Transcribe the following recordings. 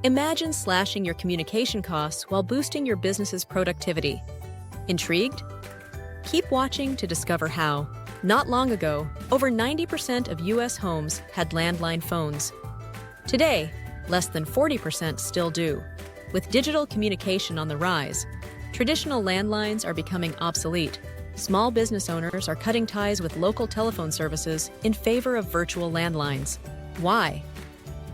Imagine slashing your communication costs while boosting your business's productivity. Intrigued? Keep watching to discover how. Not long ago, over 90% of U.S. homes had landline phones. Today, less than 40% still do. With digital communication on the rise, traditional landlines are becoming obsolete. Small business owners are cutting ties with local telephone services in favor of virtual landlines. Why?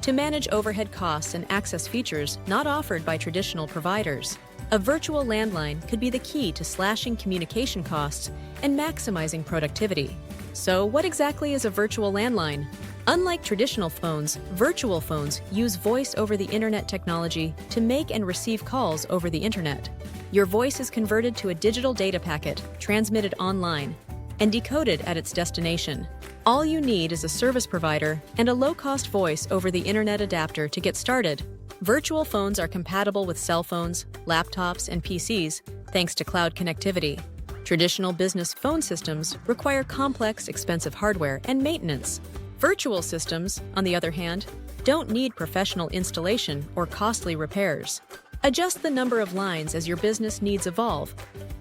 To manage overhead costs and access features not offered by traditional providers. A virtual landline could be the key to slashing communication costs and maximizing productivity. So, what exactly is a virtual landline? Unlike traditional phones, virtual phones use voice over the internet technology to make and receive calls over the internet. Your voice is converted to a digital data packet, transmitted online, and decoded at its destination. All you need is a service provider and a low-cost voice over the internet adapter to get started. Virtual phones are compatible with cell phones, laptops, and PCs, thanks to cloud connectivity. Traditional business phone systems require complex, expensive hardware and maintenance. Virtual systems, on the other hand, don't need professional installation or costly repairs. Adjust the number of lines as your business needs evolve,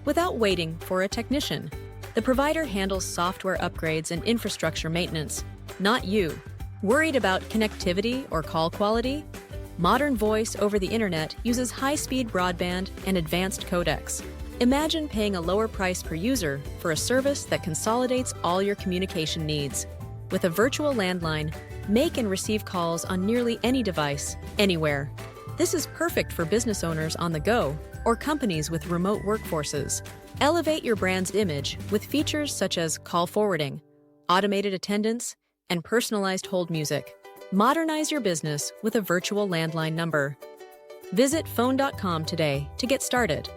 without waiting for a technician. The provider handles software upgrades and infrastructure maintenance, not you. Worried about connectivity or call quality? Modern voice over the internet uses high-speed broadband and advanced codecs. Imagine paying a lower price per user for a service that consolidates all your communication needs. With a virtual landline, make and receive calls on nearly any device, anywhere. This is perfect for business owners on the go or companies with remote workforces. Elevate your brand's image with features such as call forwarding, automated attendance, and personalized hold music. Modernize your business with a virtual landline number. Visit phone.com today to get started.